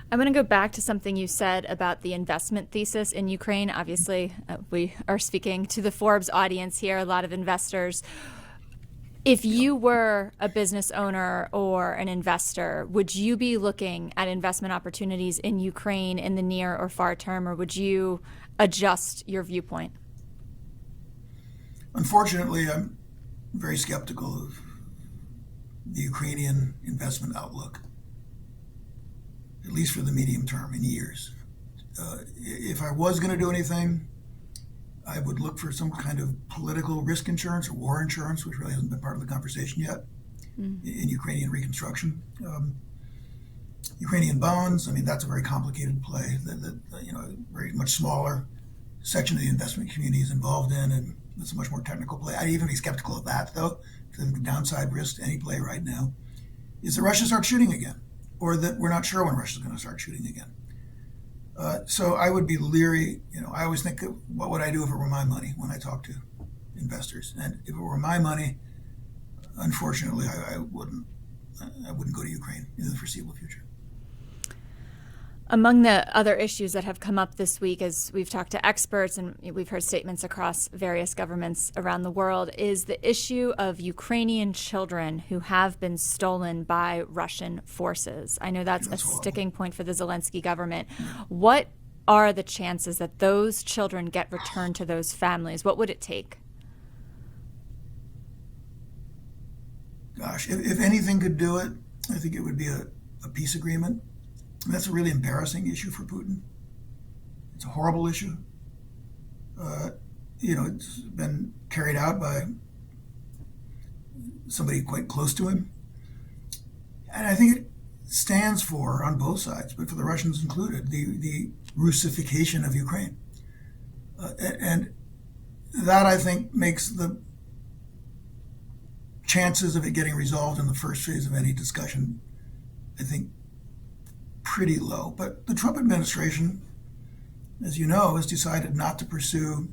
I'm going to go back to something you said about the investment thesis in Ukraine. Obviously, we are speaking to the Forbes audience here, a lot of investors. If Yeah. you were a business owner or an investor, would you be looking at investment opportunities in Ukraine in the near or far term, or would you adjust your viewpoint? Unfortunately, I'm very skeptical of the Ukrainian investment outlook, at least for the medium term, in years. If I was going to do anything, I would look for some kind of political risk insurance or war insurance, which really hasn't been part of the conversation yet in Ukrainian reconstruction. Ukrainian bonds, I mean, that's a very complicated play that very much smaller section of the investment community is involved in, and it's a much more technical play. I'd even be skeptical of that, though. I think the downside risk to any play right now is that Russia starts shooting again, or that we're not sure when Russia's going to start shooting again. So I would be leery. I always think, what would I do if it were my money when I talk to investors? And if it were my money, unfortunately, I wouldn't go to Ukraine in the foreseeable future. Among the other issues that have come up this week, as we've talked to experts and we've heard statements across various governments around the world, is the issue of Ukrainian children who have been stolen by Russian forces. I know that's a sticking point for the Zelensky government. What are the chances that those children get returned to those families? What would it take? Gosh, if anything could do it, I think it would be a peace agreement. And that's a really embarrassing issue for Putin. It's a horrible issue. It's been carried out by somebody quite close to him. And I think it stands for, on both sides, but for the Russians included, the Russification of Ukraine. And that, I think, makes the chances of it getting resolved in the first phase of any discussion, I think, pretty low. But the Trump administration, as you know, has decided not to pursue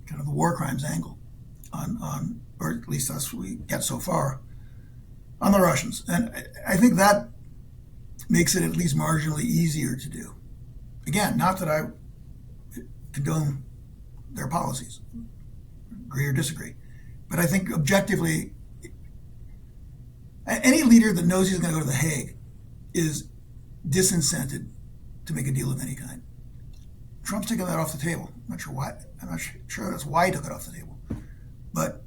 kind of the war crimes angle on or at least that's what we get so far, on the Russians. And I think that makes it at least marginally easier to do. Again, not that I condone their policies, agree or disagree, but I think objectively, any leader that knows he's going to go to The Hague is disincented to make a deal of any kind. Trump's taking that off the table. I'm not sure why. I'm not sure that's why he took it off the table. But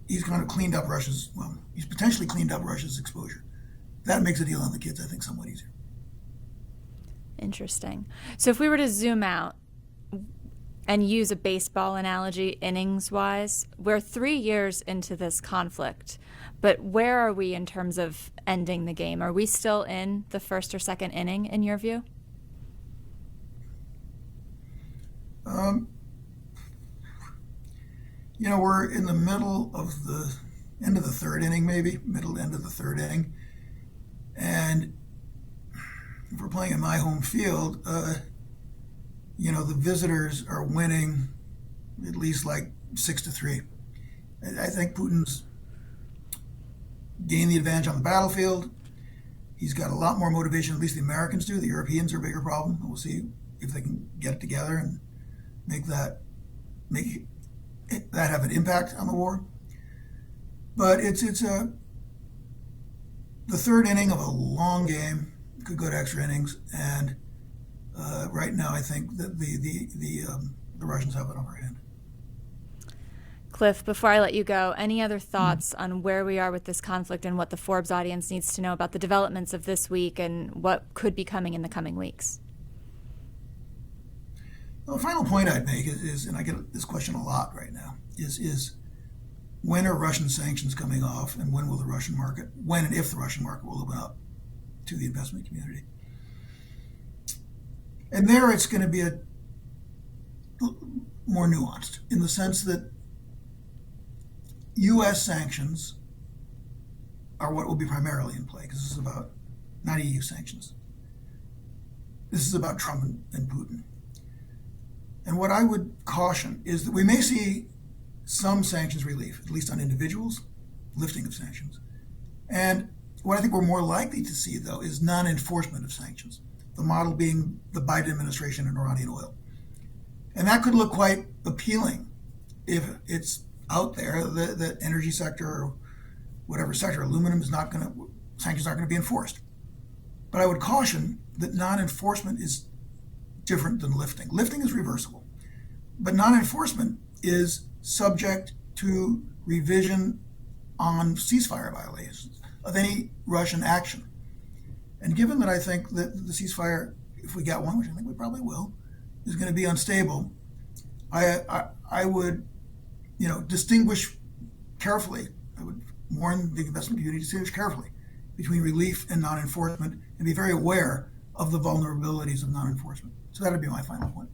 he's kind of cleaned up he's potentially cleaned up Russia's exposure. That makes a deal on the kids, I think, somewhat easier. Interesting. So if we were to zoom out and use a baseball analogy, innings-wise, we're 3 years into this conflict, but where are we in terms of ending the game? Are we still in the first or second inning, in your view? We're in the middle of the end of the third inning, maybe, middle end of the third inning. And if we're playing in my home field, the visitors are winning at least like 6-3. I think Putin's gained the advantage on the battlefield. He's got a lot more motivation, at least the Americans do. The Europeans are a bigger problem. We'll see if they can get it together and make that have an impact on the war. But it's the third inning of a long game. Could go to extra innings, and right now I think that the Russians have an upper hand. Cliff, before I let you go, any other thoughts on where we are with this conflict and what the Forbes audience needs to know about the developments of this week and what could be coming in the coming weeks? Well, the final point I'd make is, and I get this question a lot right now, is when are Russian sanctions coming off, and when and if the Russian market will open up to the investment community? And there it's going to be more nuanced in the sense that U.S. sanctions are what will be primarily in play, because this is about not EU sanctions. This is about Trump and Putin. And what I would caution is that we may see some sanctions relief, at least on individuals, lifting of sanctions. And what I think we're more likely to see, though, is non-enforcement of sanctions. the model being the Biden administration and Iranian oil. And that could look quite appealing if it's out there that the energy sector or whatever sector, aluminum is not going to, sanctions aren't going to be enforced. But I would caution that non-enforcement is different than lifting. Lifting is reversible, but non-enforcement is subject to revision on ceasefire violations of any Russian action. And given that I think that the ceasefire, if we get one, which I think we probably will, is going to be unstable, I would, distinguish carefully. I would warn the investment community to distinguish carefully between relief and non-enforcement and be very aware of the vulnerabilities of non-enforcement. So that would be my final point.